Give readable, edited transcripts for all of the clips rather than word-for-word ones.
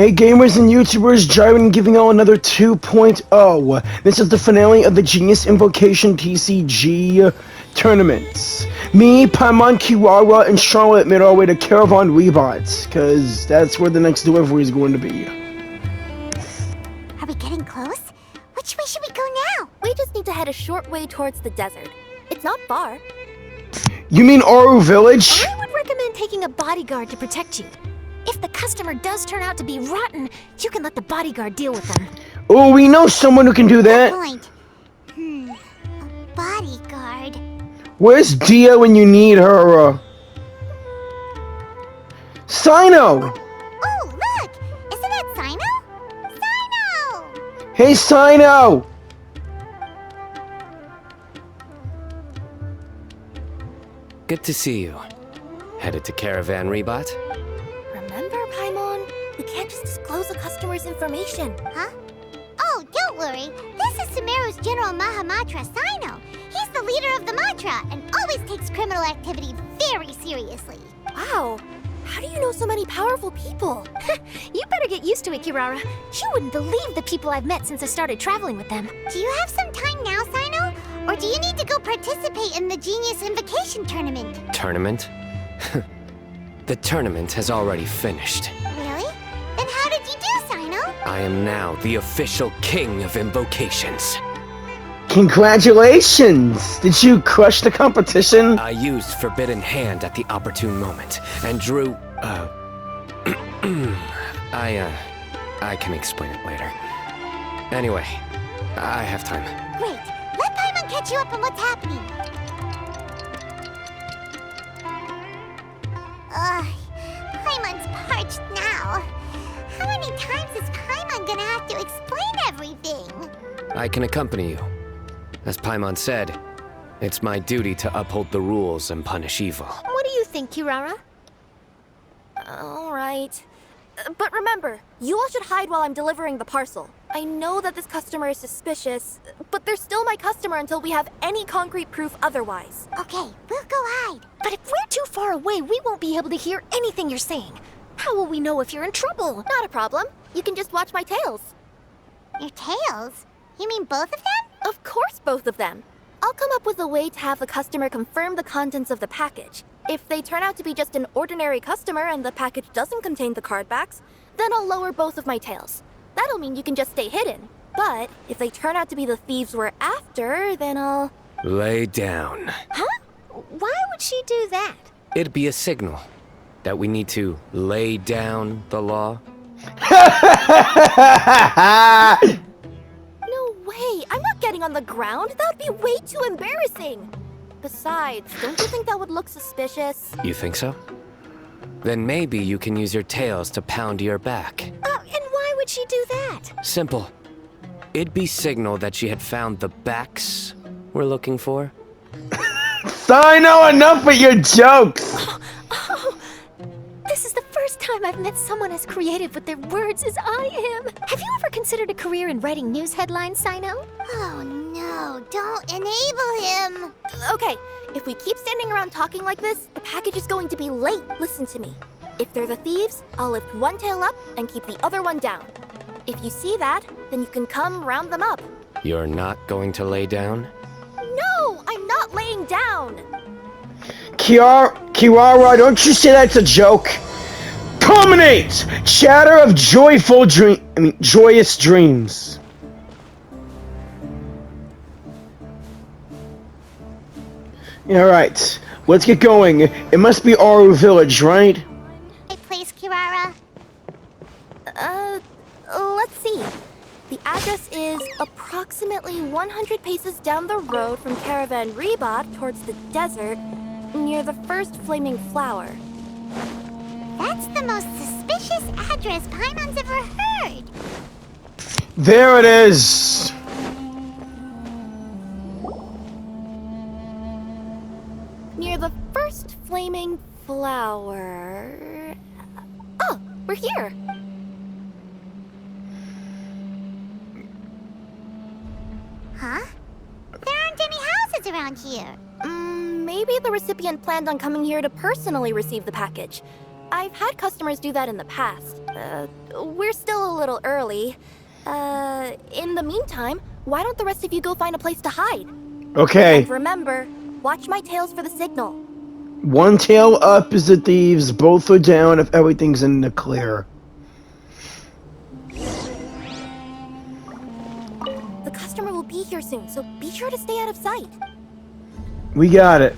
Hey gamers and YouTubers, Jyron giving out another 2.0. This is the finale of the Genius Invocation TCG tournaments. Me, Paimon, Kiwara, and Charlotte made our way to Caravan Rebot, cause that's where the next delivery is going to be. Are we getting close? Which way should we go now? We just need to head a short way towards the desert. It's not far. You mean Aru Village? I would recommend taking a bodyguard to protect you. If the customer does turn out to be rotten, you can let the bodyguard deal with them. Oh, we know someone who can do that. Good point. A bodyguard. Where's Dia when you need her? Sino! Oh, look! Isn't that Sino? Sino! Hey, Sino! Good to see you. Headed to Caravan Rebot? Remember, Paimon? We can't just disclose a customer's information. Huh? Oh, don't worry. This is Sumeru's General Mahamatra, Sino. He's the leader of the Matra and always takes criminal activity very seriously. Wow. How do you know so many powerful people? You better get used to it, Kirara. You wouldn't believe the people I've met since I started traveling with them. Do you have some time now, Sino? Or do you need to go participate in the Genius Invocation tournament? Tournament? The tournament has already finished. Really? Then how did you do, Sino? I am now the official king of invocations. Congratulations! Did you crush the competition? I used Forbidden Hand at the opportune moment, and drew, I can explain it later. Anyway, I have time. Great. Let Paimon catch you up on what's happening. Paimon's parched now. How many times is Paimon gonna have to explain everything? I can accompany you. As Paimon said, it's my duty to uphold the rules and punish evil. What do you think, Kirara? Alright. But remember, you all should hide while I'm delivering the parcel. I know that this customer is suspicious, but they're still my customer until we have any concrete proof otherwise. Okay, we'll go hide. But if we're too far away, we won't be able to hear anything you're saying. How will we know if you're in trouble? Not a problem. You can just watch my tails. Your tails? You mean both of them? Of course, both of them. I'll come up with a way to have the customer confirm the contents of the package. If they turn out to be just an ordinary customer and the package doesn't contain the card backs, then I'll lower both of my tails. That'll mean you can just stay hidden. But if they turn out to be the thieves we're after, then I'll... Lay down. Huh? Why would she do that? It'd be a signal that we need to lay down the law. No way! I'm not getting on the ground! That would be way too embarrassing! Besides, don't you think that would look suspicious? You think so? Then maybe you can use your tails to pound your back. Oh, and why would she do that? Simple. It'd be signal that she had found the backs we're looking for. Sino, enough with your jokes! Oh, this is the first time I've met someone as creative with their words as I am. Have you ever considered a career in writing news headlines, Sino? Oh no, don't enable him. Okay, if we keep standing around talking like this, the package is going to be late. Listen to me. If they're the thieves, I'll lift one tail up and keep the other one down. If you see that, then you can come round them up. You're not going to lay down? No, I'm not laying down. Kiwara, don't you say that's a joke? Culminate! Chatter of joyous dreams. Alright, let's get going. It must be Aru Village, right? Hey, place, Kirara. Let's see. The address is approximately 100 paces down the road from Caravan Rebot towards the desert, near the first flaming flower. That's the most suspicious address Paimon's ever heard. There it is! Near the first flaming flower... Oh, we're here! Huh? There aren't any houses around here. Maybe the recipient planned on coming here to personally receive the package. I've had customers do that in the past. We're still a little early. In the meantime, why don't the rest of you go find a place to hide? Okay. And remember, watch my tails for the signal. One tail up is the thieves, both are down if everything's in the clear. The customer will be here soon, so be sure to stay out of sight. We got it.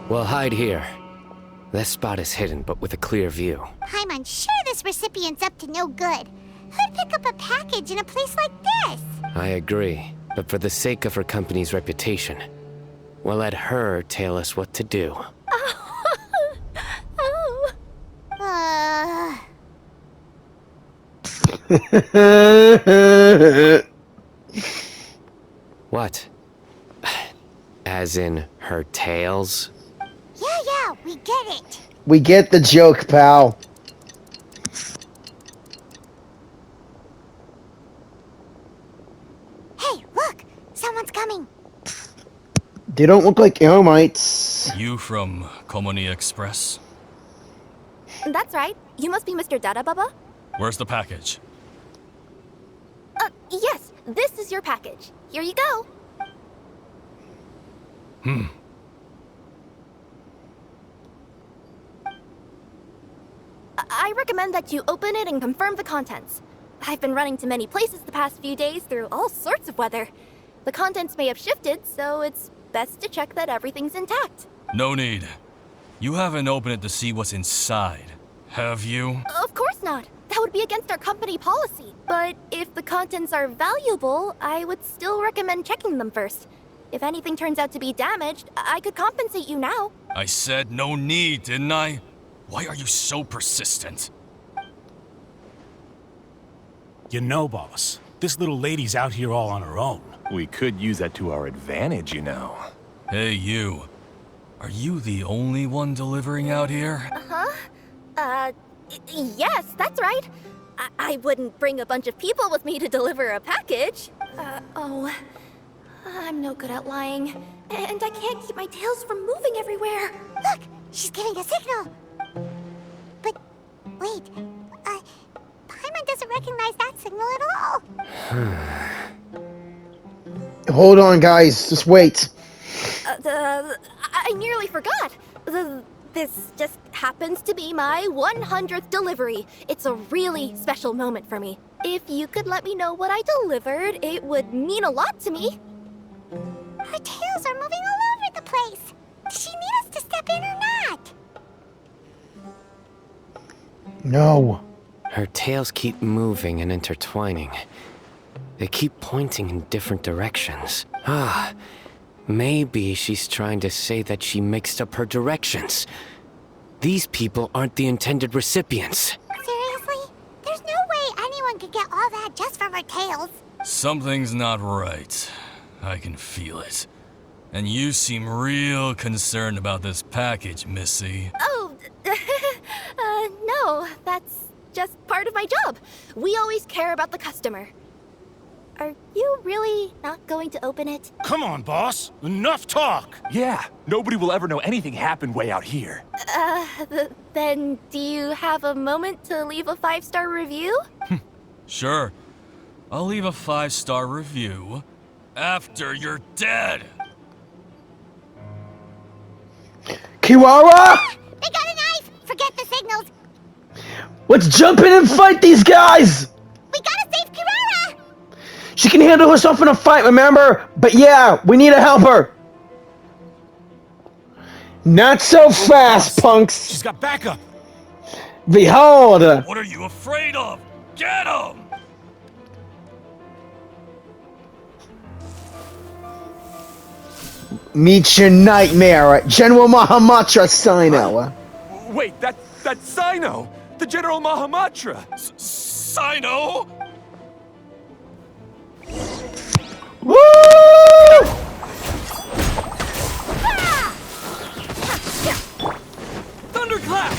We'll hide here. This spot is hidden, but with a clear view. I'm unsure this recipient's up to no good. Who'd pick up a package in a place like this? I agree, but for the sake of her company's reputation, we'll let her tell us what to do. What? As in her tails? Yeah, we get it. We get the joke, pal. Hey, look! Someone's coming. They don't look like Aromites. You from Culminate Express? That's right. You must be Mr. Dada Baba? Where's the package? Yes, this is your package. Here you go. I recommend that you open it and confirm the contents. I've been running to many places the past few days through all sorts of weather. The contents may have shifted, so it's best to check that everything's intact. No need. You haven't opened it to see what's inside, have you? Of course not. That would be against our company policy. But if the contents are valuable, I would still recommend checking them first. If anything turns out to be damaged, I could compensate you now. I said no need, didn't I? Why are you so persistent? You know, boss, this little lady's out here all on her own. We could use that to our advantage, you know. Hey, you. Are you the only one delivering out here? Yes, that's right. I wouldn't bring a bunch of people with me to deliver a package. I'm no good at lying. And I can't keep my tails from moving everywhere. Look! She's giving a signal. But, wait. Paimon doesn't recognize that signal at all. Hold on, guys. Just wait. I nearly forgot. This just happens to be my 100th delivery. It's a really special moment for me. If you could let me know what I delivered, it would mean a lot to me. Her tails are moving all over the place. Does she need us to step in or not? No. Her tails keep moving and intertwining. They keep pointing in different directions. Maybe she's trying to say that she mixed up her directions. These people aren't the intended recipients. Seriously? There's no way anyone could get all that just from her tails. Something's not right. I can feel it. And you seem real concerned about this package, Missy. Oh, no, that's just part of my job. We always care about the customer. Are you really not going to open it? Come on, boss. Enough talk. Yeah, nobody will ever know anything happened way out here. Then do you have a moment to leave a 5-star review? Sure. I'll leave a 5-star review after you're dead. Kiwara! They got a knife! Forget the signals! Let's jump in and fight these guys! We gotta save Kirara! She can handle herself in a fight, remember? But yeah, we need to help her. Not so fast, punks. She's got backup. Behold! What are you afraid of? Get him! Meet your nightmare, General Mahamatra Sino. Wait, that's Sino! The General Mahamatra! Sino? Woo! Thunderclap!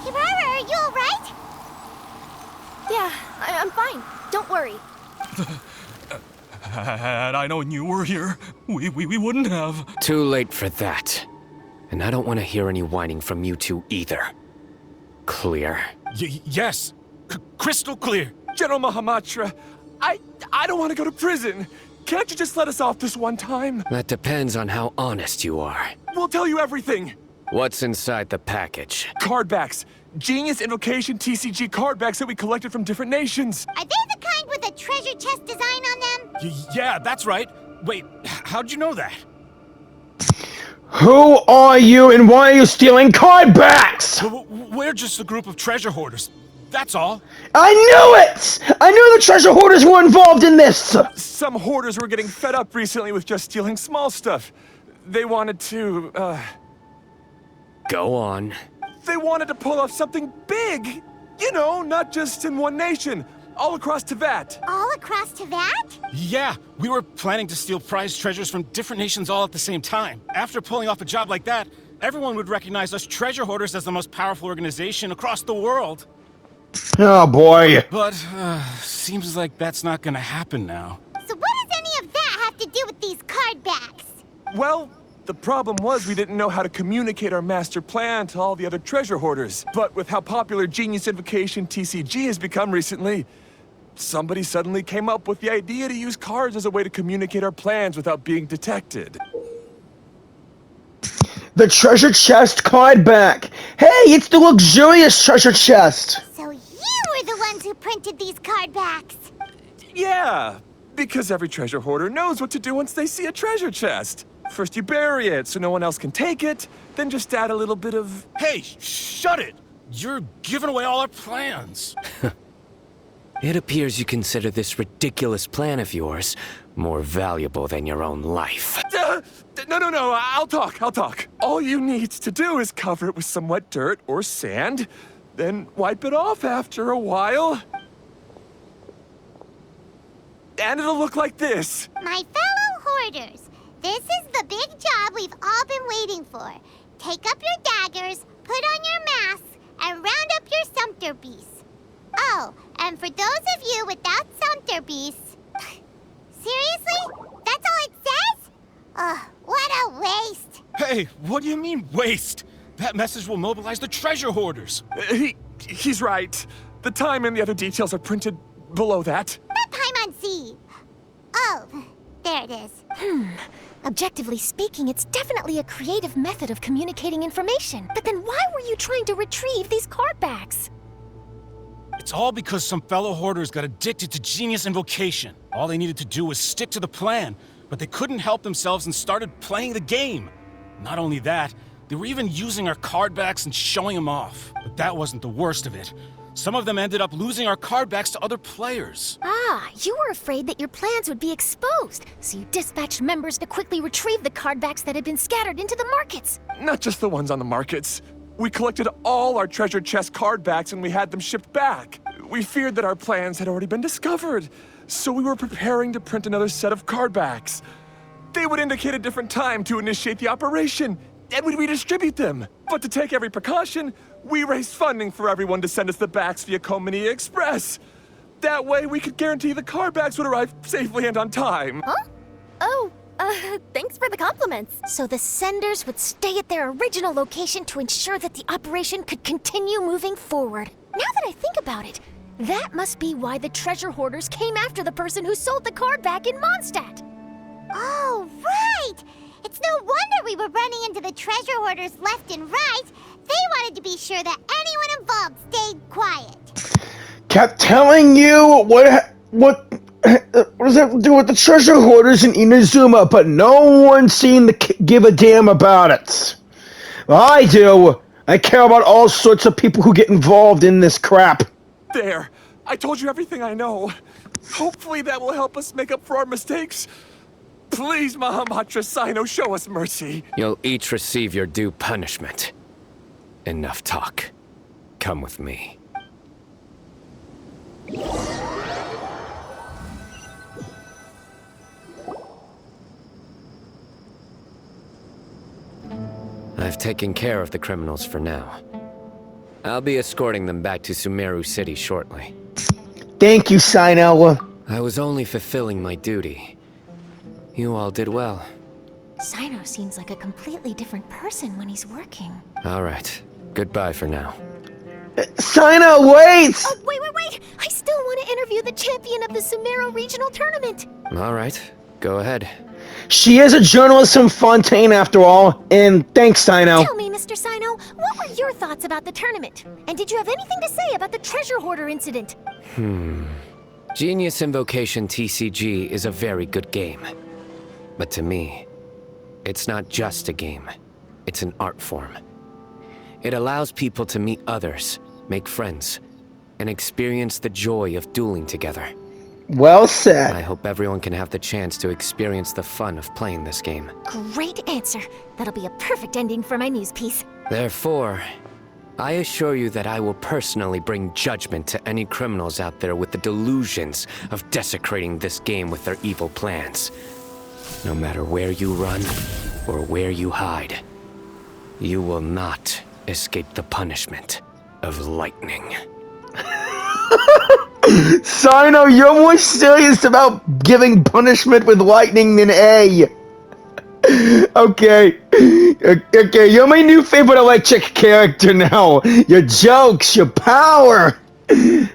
Kirara, are you alright? Yeah, I'm fine. Don't worry. Had I known you were here, we wouldn't have. Too late for that. And I don't want to hear any whining from you two either. Clear. Yes. Crystal clear. General Mahamatra, I don't want to go to prison. Can't you just let us off this one time? That depends on how honest you are. We'll tell you everything. What's inside the package? Card backs. Genius Invocation TCG card backs that we collected from different nations. Are they the kind with a treasure chest design on them? Yeah, that's right. Wait, how'd you know that? Who are you and why are you stealing card backs? We're just a group of treasure hoarders. That's all. I knew it! I knew the treasure hoarders were involved in this! Some hoarders were getting fed up recently with just stealing small stuff. They wanted to, Go on. They wanted to pull off something big! You know, not just in one nation, all across Teyvat. All across Teyvat? Yeah, we were planning to steal prized treasures from different nations all at the same time. After pulling off a job like that, everyone would recognize us treasure hoarders as the most powerful organization across the world. Oh boy. But, seems like that's not gonna happen now. So what does any of that have to do with these card backs? Well, the problem was we didn't know how to communicate our master plan to all the other treasure hoarders. But with how popular Genius Invocation TCG has become recently, somebody suddenly came up with the idea to use cards as a way to communicate our plans without being detected. The treasure chest card back. Hey, it's the luxurious treasure chest. So you were the ones who printed these card backs. Yeah, because every treasure hoarder knows what to do once they see a treasure chest. First you bury it so no one else can take it, then just add a little bit of... Hey, shut it! You're giving away all our plans. It appears you consider this ridiculous plan of yours more valuable than your own life. No, I'll talk. All you need to do is cover it with some wet dirt or sand, then wipe it off after a while. And it'll look like this. My fellow hoarders, this is the big job we've all been waiting for. Take up your daggers, put on your masks, and round up your sumpter beasts. Oh, and for those of you without sumpter beasts... Seriously? That's all it says? Ugh, what a waste. Hey, what do you mean, waste? That message will mobilize the treasure hoarders. He's right. The time and the other details are printed below that. Not Paimon Z. Oh, there it is. Objectively speaking, it's definitely a creative method of communicating information. But then why were you trying to retrieve these card backs? It's all because some fellow hoarders got addicted to Genius Invocation. All they needed to do was stick to the plan, but they couldn't help themselves and started playing the game. Not only that, they were even using our card backs and showing them off. But that wasn't the worst of it. Some of them ended up losing our card backs to other players. Ah, you were afraid that your plans would be exposed, so you dispatched members to quickly retrieve the card backs that had been scattered into the markets. Not just the ones on the markets. We collected all our treasure chest card backs and we had them shipped back. We feared that our plans had already been discovered, so we were preparing to print another set of card backs. They would indicate a different time to initiate the operation, and we'd redistribute them. But to take every precaution, we raised funding for everyone to send us the backs via Culminate Express. That way, we could guarantee the card backs would arrive safely and on time. Huh? Oh, thanks for the compliments. So the senders would stay at their original location to ensure that the operation could continue moving forward. Now that I think about it, that must be why the treasure hoarders came after the person who sold the card back in Mondstadt. Oh, right! It's no wonder we were running into the treasure hoarders left and right. They wanted to be sure that anyone involved stayed quiet. Kept telling you what does that have to do with the treasure hoarders in Inazuma, but no one seemed to give a damn about it. I do. I care about all sorts of people who get involved in this crap. There. I told you everything I know. Hopefully that will help us make up for our mistakes. Please, Mahamatra Sino, show us mercy. You'll each receive your due punishment. Enough talk. Come with me. I've taken care of the criminals for now. I'll be escorting them back to Sumeru City shortly. Thank you, Sino. I was only fulfilling my duty. You all did well. Sino seems like a completely different person when he's working. All right. Goodbye for now. Sino, wait! Oh, wait! I still want to interview the champion of the Sumeru Regional Tournament! All right. Go ahead. She is a journalist from Fontaine, after all, and thanks, Sino. Tell me, Mr. Sino, what were your thoughts about the tournament? And did you have anything to say about the treasure hoarder incident? Genius Invocation TCG is a very good game. But to me, it's not just a game. It's an art form. It allows people to meet others, make friends, and experience the joy of dueling together. Well said. I hope everyone can have the chance to experience the fun of playing this game. Great answer. That'll be a perfect ending for my news piece. Therefore, I assure you that I will personally bring judgment to any criminals out there with the delusions of desecrating this game with their evil plans. No matter where you run or where you hide, you will not escape the punishment of lightning. Sino, you're more serious about giving punishment with lightning than A. Okay, you're my new favorite electric character now. Your jokes, your power. I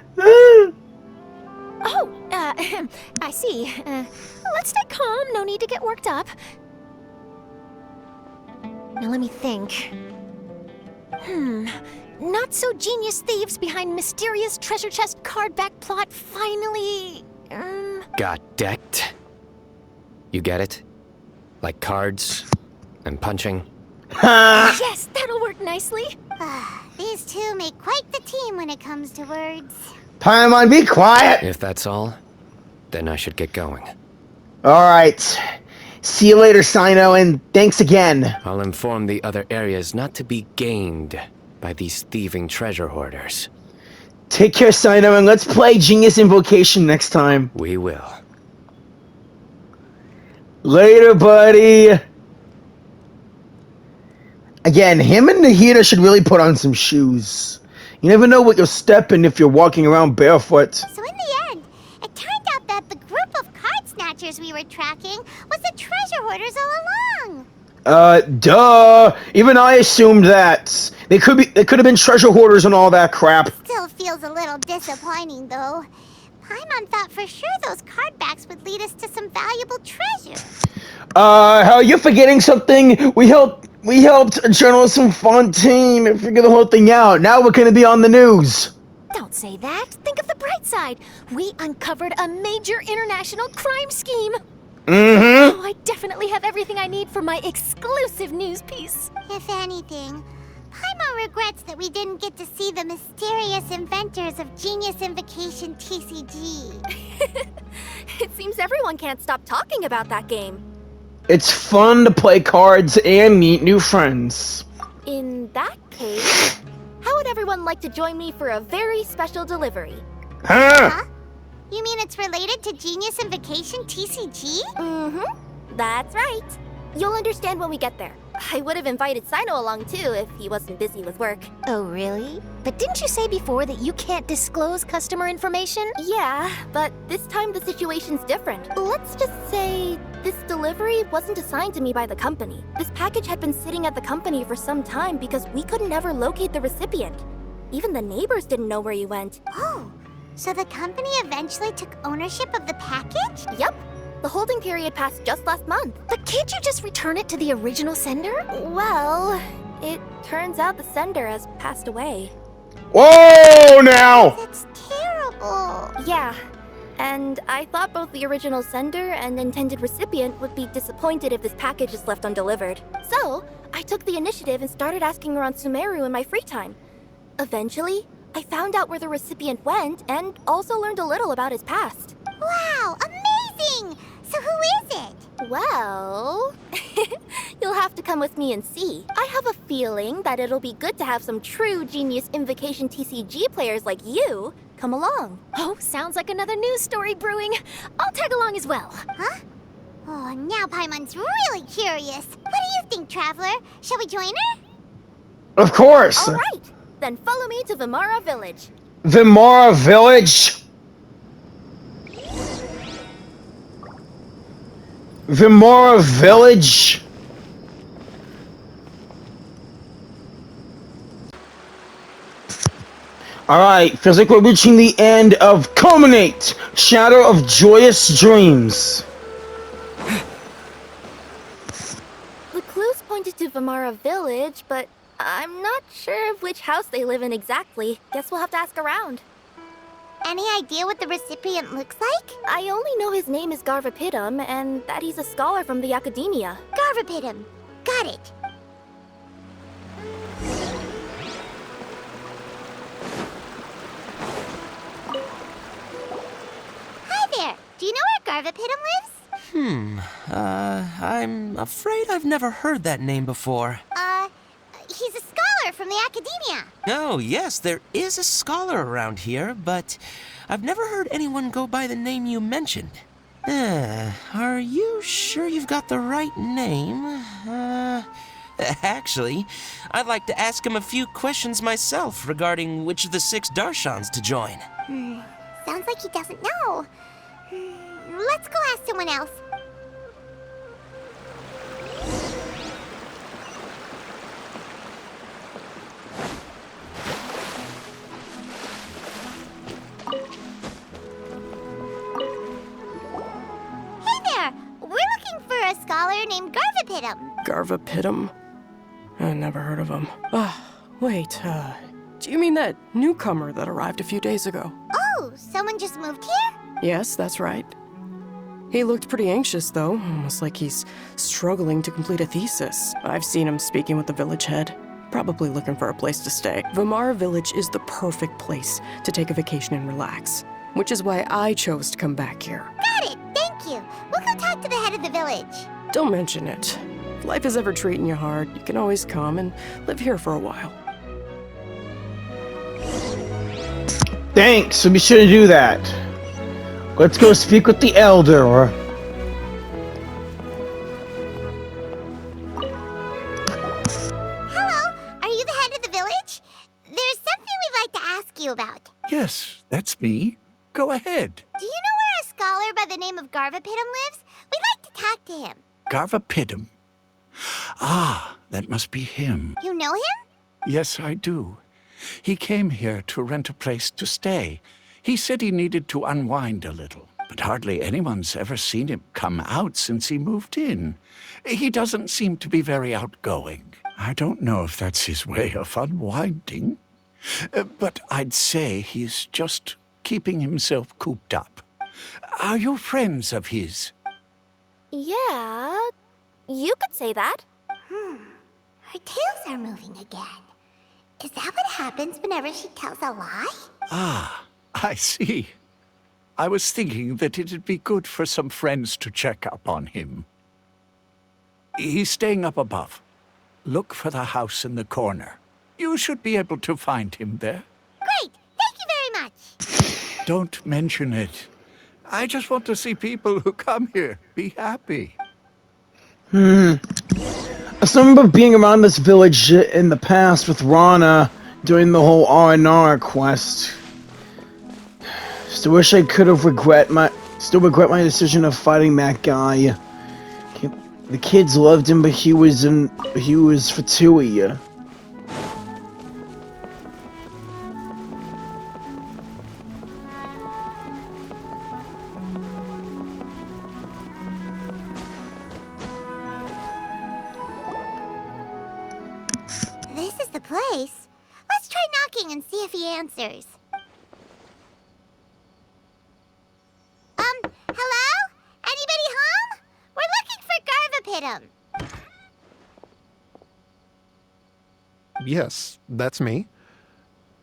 see. Let's stay calm, no need to get worked up. Now let me think. Not so genius thieves behind mysterious treasure chest card back plot finally... Got decked? You get it? Like cards and punching? Yes, that'll work nicely. These two make quite the team when it comes to words. Paimon, be quiet. If that's all, then I should get going. Alright. See you later, Sino, and thanks again. I'll inform the other areas not to be gained by these thieving treasure hoarders. Take care, Sino, and let's play Genius Invocation next time. We will. Later, buddy. Again, him and Nahida should really put on some shoes. You never know what you'll step in if you're walking around barefoot. So in the end, it turned out that the group of card snatchers we were tracking was the treasure hoarders all along. Duh. Even I assumed that. They could have been treasure hoarders and all that crap. Still feels a little disappointing, though. Paimon thought for sure those card backs would lead us to some valuable treasure. Hell, you're forgetting something. We helped a journalist from Fontaine figure the whole thing out. Now we're gonna be on the news. Don't say that. Think of the bright side. We uncovered a major international crime scheme. Mm-hmm. Oh, I definitely have everything I need for my exclusive news piece. If anything, Paimon regrets that we didn't get to see the mysterious inventors of Genius Invocation TCG. It seems everyone can't stop talking about that game. It's fun to play cards and meet new friends. In that case, how would everyone like to join me for a very special delivery? Huh? You mean it's related to Genius Invocation TCG? Mm-hmm. That's right. You'll understand when we get there. I would have invited Sino along too if he wasn't busy with work. Oh, really? But didn't you say before that you can't disclose customer information? Yeah, but this time the situation's different. Let's just say this delivery wasn't assigned to me by the company. This package had been sitting at the company for some time because we could never locate the recipient. Even the neighbors didn't know where he went. Oh, so the company eventually took ownership of the package? Yep. The holding period passed just last month. But can't you just return it to the original sender? Well, it turns out the sender has passed away. Whoa, now! That's terrible. Yeah, and I thought both the original sender and intended recipient would be disappointed if this package is left undelivered. So, I took the initiative and started asking around Sumeru in my free time. Eventually, I found out where the recipient went and also learned a little about his past. Wow, amazing! So who is it? Well, you'll have to come with me and see. I have a feeling that it'll be good to have some true Genius Invocation TCG players like you come along. Oh, sounds like another news story brewing. I'll tag along as well. Huh? Oh, now Paimon's really curious. What do you think, Traveler? Shall we join her? Of course! All right, then follow me to Vimara Village. Vimara Village? Vimara Village? Alright, feels like we're reaching the end of Culminate! Shadow of Joyous Dreams. The clues pointed to Vimara Village, but I'm not sure of which house they live in exactly. Guess we'll have to ask around. Any idea what the recipient looks like? I only know his name is Garvapitum, and that he's a scholar from the Academia. Garvapitum. Got it. Hi there. Do you know where Garvapitum lives? I'm afraid I've never heard that name before. He's a scholar from the Academia. Oh, yes, there is a scholar around here, but I've never heard anyone go by the name you mentioned. Are you sure you've got the right name? Actually, I'd like to ask him a few questions myself regarding which of the 6 Darshans to join. Sounds like he doesn't know. Let's go ask someone else. Hey there! We're looking for a scholar named Garvapitum. Garvapitum? I never heard of him. Wait, do you mean that newcomer that arrived a few days ago? Oh, someone just moved here? Yes, that's right. He looked pretty anxious, though, almost like he's struggling to complete a thesis. I've seen him speaking with the village head, probably looking for a place to stay. Vimara Village is the perfect place to take a vacation and relax, which is why I chose to come back here. Got it, thank you. We'll go talk to the head of the village. Don't mention it. If life is ever treating you hard, you can always come and live here for a while. Thanks, so be sure to do that. Let's go speak with the elder. Hello, are you the head of the village? There's something we'd like to ask you about. Yes, that's me. Go ahead. Do you know where a scholar by the name of Garvapitum lives? We'd like to talk to him. Garvapitum. Ah, that must be him. You know him? Yes, I do. He came here to rent a place to stay. He said he needed to unwind a little, but hardly anyone's ever seen him come out since he moved in. He doesn't seem to be very outgoing. I don't know if that's his way of unwinding, but I'd say he's just keeping himself cooped up. Are you friends of his? Yeah, you could say that. Her tails are moving again. Is that what happens whenever she tells a lie? Ah, I see. I was thinking that it'd be good for some friends to check up on him. He's staying up above. Look for the house in the corner. You should be able to find him there. Great, thank you very much. Don't mention it. I just want to see people who come here be happy. I still remember being around this village in the past with Rana doing the whole R&R quest. Still wish I could have regret my decision of fighting that guy. The kids loved him, but he was Fatui. This is the place. Let's try knocking and see if he answers. Hello? Anybody home? We're looking for Garvapitum. Yes, that's me.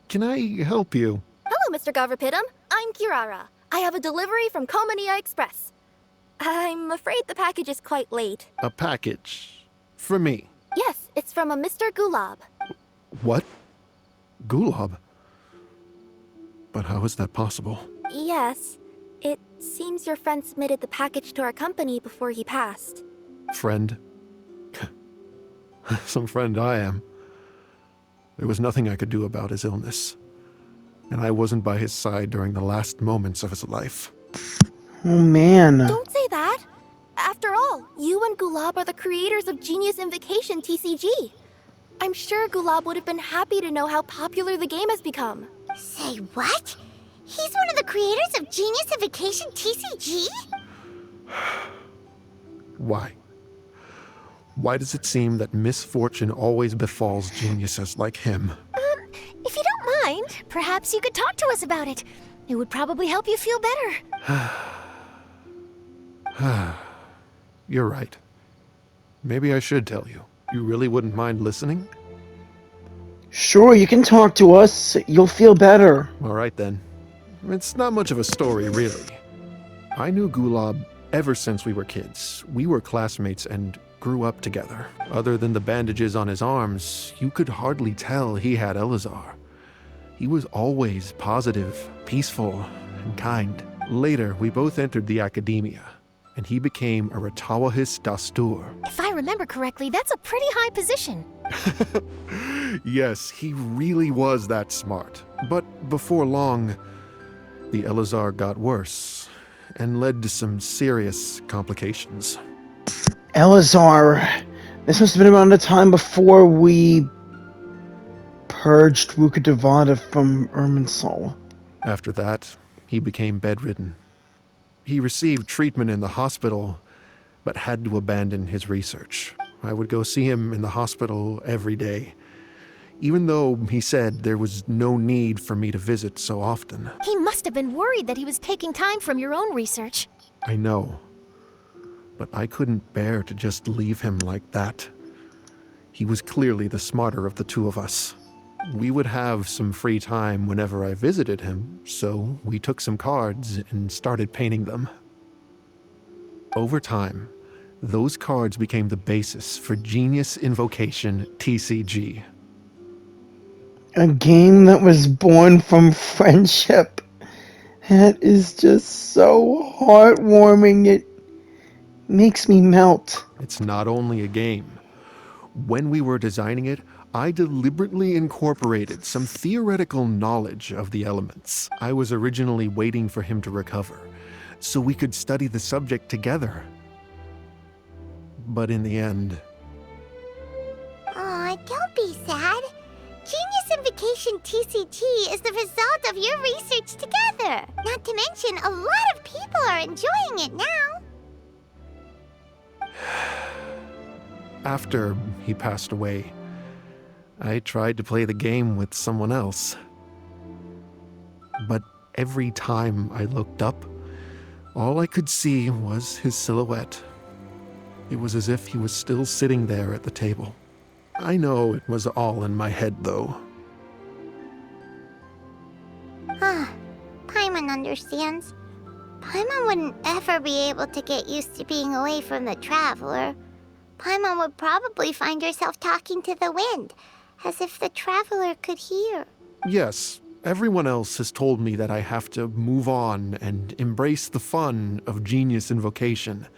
Can I help you? Hello, Mr. Garvapitum. I'm Kirara. I have a delivery from Culminate Express. I'm afraid the package is quite late. A package. For me. Yes, it's from a Mr. Gulab. What? Gulab? But how is that possible? Yes. It seems your friend submitted the package to our company before he passed. Friend? Some friend I am. There was nothing I could do about his illness, and I wasn't by his side during the last moments of his life. Oh man. Don't say that! After all, you and Gulab are the creators of Genius Invocation TCG. I'm sure Gulab would have been happy to know how popular the game has become. Say what? He's one of the creators of Genius Invocation TCG? Why? Why does it seem that misfortune always befalls geniuses like him? If you don't mind, perhaps you could talk to us about it. It would probably help you feel better. You're right. Maybe I should tell you. You really wouldn't mind listening? Sure, you can talk to us. You'll feel better. All right then. It's not much of a story, really. I knew Gulab ever since we were kids. We were classmates and grew up together. Other than the bandages on his arms, you could hardly tell he had Elazar. He was always positive, peaceful, and kind. Later, we both entered the academia, and he became a Ratawahis Dastur. If I remember correctly, that's a pretty high position. Yes, he really was that smart. But before long, the Elazar got worse and led to some serious complications. Elazar. This must have been around the time before we purged Rukkhadevata from Irminsul. After that, he became bedridden. He received treatment in the hospital, but had to abandon his research. I would go see him in the hospital every day, even though he said there was no need for me to visit so often. He must have been worried that he was taking time from your own research. I know, but I couldn't bear to just leave him like that. He was clearly the smarter of the two of us. We would have some free time whenever I visited him, so we took some cards and started painting them. Over time, those cards became the basis for Genius Invocation TCG. A game that was born from friendship. That is just so heartwarming. It makes me melt. It's not only a game. When we were designing it, I deliberately incorporated some theoretical knowledge of the elements. I was originally waiting for him to recover, so we could study the subject together. But in the end... Aw, don't be sad. Genius Invocation TCG is the result of your research together. Not to mention, a lot of people are enjoying it now. After he passed away, I tried to play the game with someone else. But every time I looked up, all I could see was his silhouette. It was as if he was still sitting there at the table. I know it was all in my head, though. Paimon understands. Paimon wouldn't ever be able to get used to being away from the Traveler. Paimon would probably find herself talking to the wind, as if the Traveler could hear. Yes, everyone else has told me that I have to move on and embrace the fun of Genius Invocation,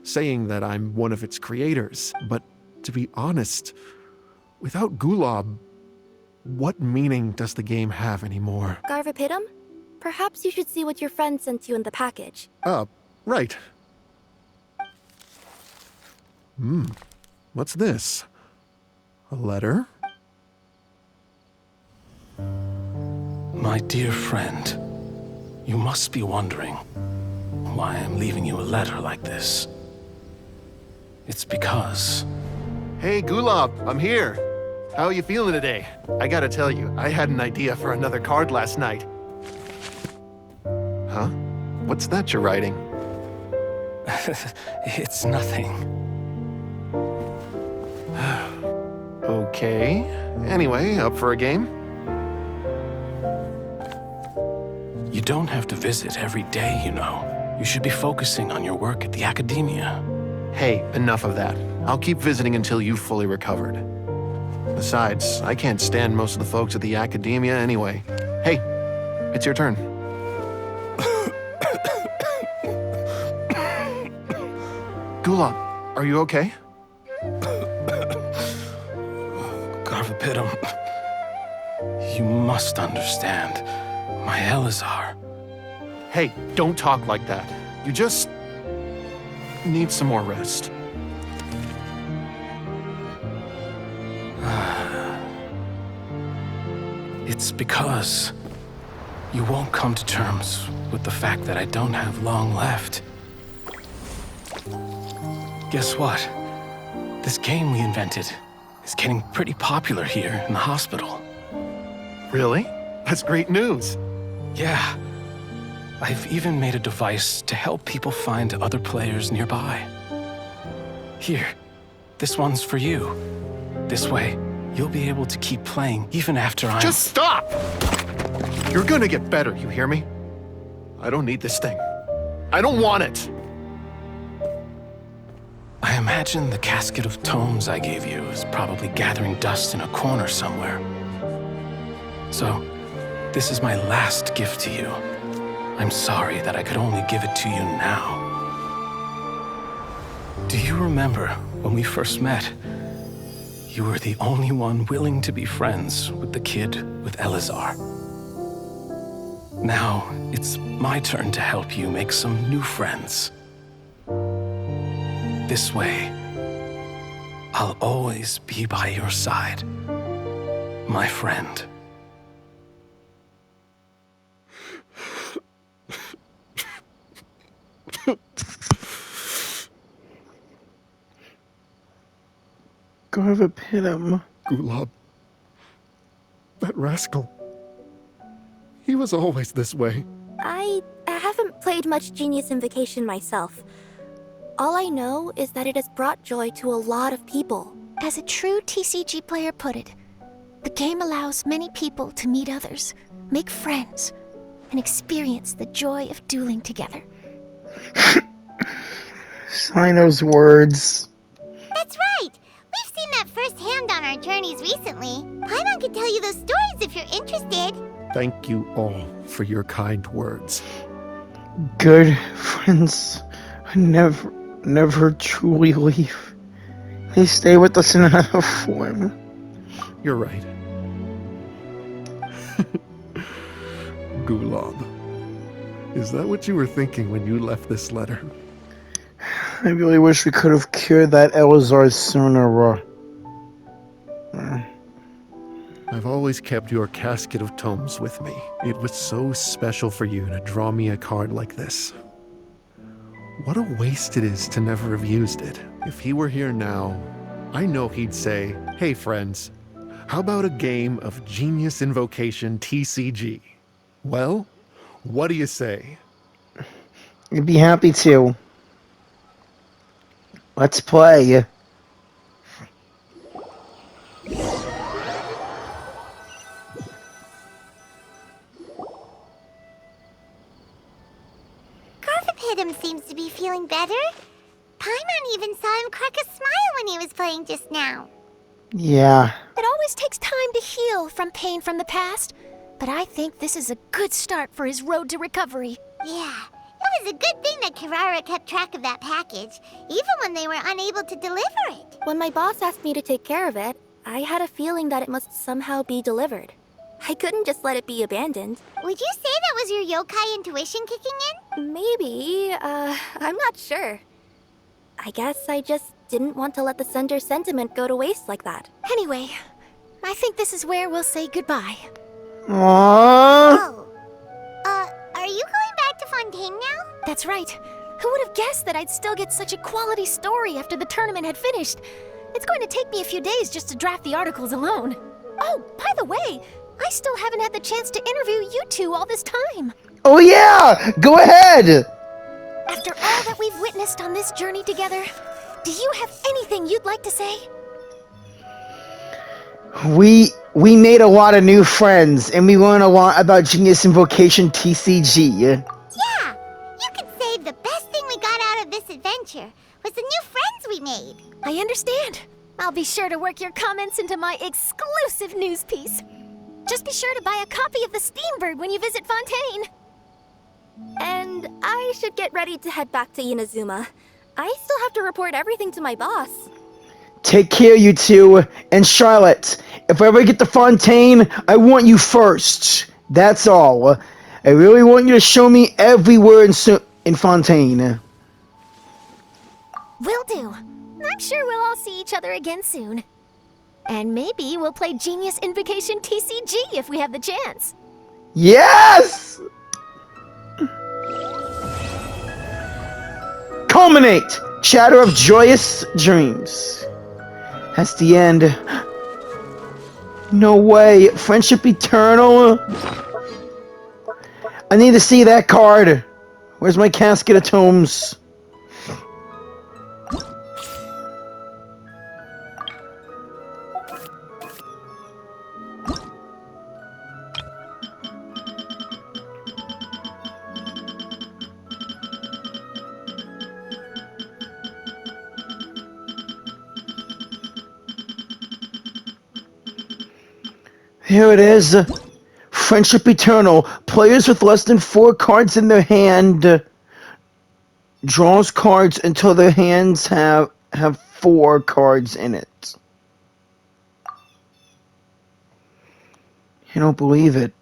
saying that I'm one of its creators. But to be honest, without Gulab, what meaning does the game have anymore? Garvapitum? Perhaps you should see what your friend sent you in the package. Right. What's this? A letter? My dear friend, you must be wondering why I'm leaving you a letter like this. It's because... Hey, Gulab, I'm here. How are you feeling today? I gotta tell you, I had an idea for another card last night. Huh? What's that you're writing? It's nothing. Okay. Anyway, up for a game? You don't have to visit every day, you know. You should be focusing on your work at the academia. Hey, enough of that. I'll keep visiting until you've fully recovered. Besides, I can't stand most of the folks at the academia anyway. Hey, it's your turn. Gulab, are you okay? Garvapidum, you must understand. My Elazar. Hey, don't talk like that. You just need some more rest. It's because you won't come to terms with the fact that I don't have long left. Guess what? This game we invented is getting pretty popular here in the hospital. Really? That's great news. Yeah. I've even made a device to help people find other players nearby. Here, this one's for you. This way, you'll be able to keep playing even after I'm— Just stop! You're gonna get better, you hear me? I don't need this thing. I don't want it! I imagine the casket of tomes I gave you is probably gathering dust in a corner somewhere. So, this is my last gift to you. I'm sorry that I could only give it to you now. Do you remember when we first met? You were the only one willing to be friends with the kid with Elazar. Now, it's my turn to help you make some new friends. This way, I'll always be by your side, my friend. Garvapidum. Gulab. That rascal. He was always this way. I haven't played much Genius Invocation myself. All I know is that it has brought joy to a lot of people. As a true TCG player put it, the game allows many people to meet others, make friends, and experience the joy of dueling together. Sino's words. That's right! We've seen that firsthand on our journeys recently. Paimon could tell you those stories if you're interested. Thank you all for your kind words. Good friends never truly leave. They stay with us in another form. You're right. Gulab. Is that what you were thinking when you left this letter? I really wish we could have cured that Elazar sooner. I've always kept your casket of tomes with me. It was so special for you to draw me a card like this. What a waste it is to never have used it. If he were here now, I know he'd say, "Hey friends, how about a game of Genius Invocation TCG?" Well, what do you say? I'd be happy to. Let's play. Garvapidum seems to be feeling better. Paimon even saw him crack a smile when he was playing just now. Yeah. It always takes time to heal from pain from the past, but I think this is a good start for his road to recovery. Yeah, it was a good thing that Kirara kept track of that package, even when they were unable to deliver it. When my boss asked me to take care of it, I had a feeling that it must somehow be delivered. I couldn't just let it be abandoned. Would you say that was your yokai intuition kicking in? Maybe, I'm not sure. I guess I just didn't want to let the sender's sentiment go to waste like that. Anyway, I think this is where we'll say goodbye. Aww. Oh. Are you going back to Fontaine now? That's right. Who would have guessed that I'd still get such a quality story after the tournament had finished? It's going to take me a few days just to draft the articles alone. Oh, by the way, I still haven't had the chance to interview you two all this time. Oh yeah! Go ahead! After all that we've witnessed on this journey together, do you have anything you'd like to say? We made a lot of new friends, and we learned a lot about Genius Invocation TCG. Yeah, you could say the best thing we got out of this adventure was the new friends we made. I understand. I'll be sure to work your comments into my exclusive news piece. Just be sure to buy a copy of the Steambird when you visit Fontaine. And I should get ready to head back to Inazuma. I still have to report everything to my boss. Take care, you two. And Charlotte, if I ever get to Fontaine, I want you first. That's all. I really want you to show me everywhere in Fontaine. Will do. I'm sure we'll all see each other again soon. And maybe we'll play Genius Invocation TCG if we have the chance. Yes! Culminate! Shadow of Joyous Dreams. That's the end. No way. Friendship Eternal? I need to see that card. Where's my casket of tomes? Here it is. Friendship Eternal. Players with less than 4 cards in their hand draws cards until their hands have 4 cards in it. I don't believe it.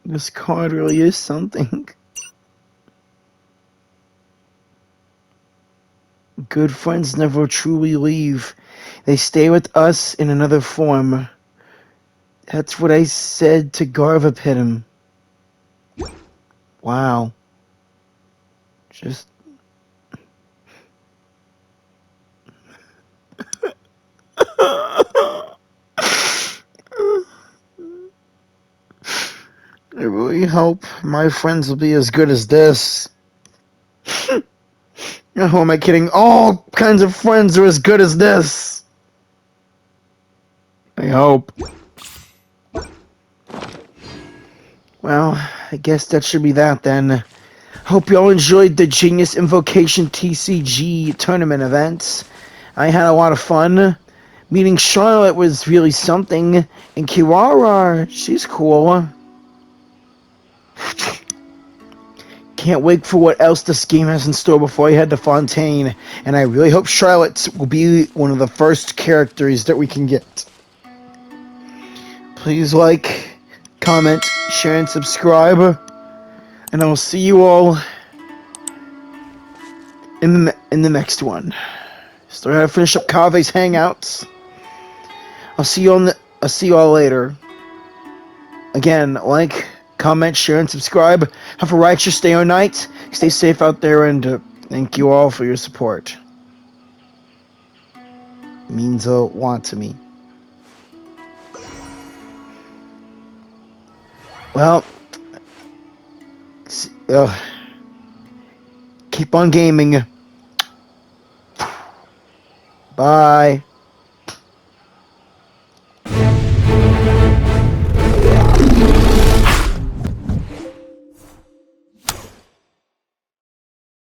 This card really is something. Good friends never truly leave. They stay with us in another form. That's what I said to Garvapitum. Wow. Just... I really hope my friends will be as good as this. Who am I kidding? All kinds of friends are as good as this. I hope. Well, I guess that should be that then. Hope you all enjoyed the Genius Invocation TCG tournament events. I had a lot of fun. Meeting Charlotte was really something. And Kiwara, she's cool. Can't wait for what else this game has in store before I head to Fontaine. And I really hope Charlotte will be one of the first characters that we can get. Please like, comment, share, and subscribe. And I'll see you all in the next one. Still gotta finish up Kave's Hangouts. I'll see you all later. Again, like, comment, share, and subscribe. Have a righteous day or night. Stay safe out there, and thank you all for your support. It means a lot to me. Well, keep on gaming. Bye.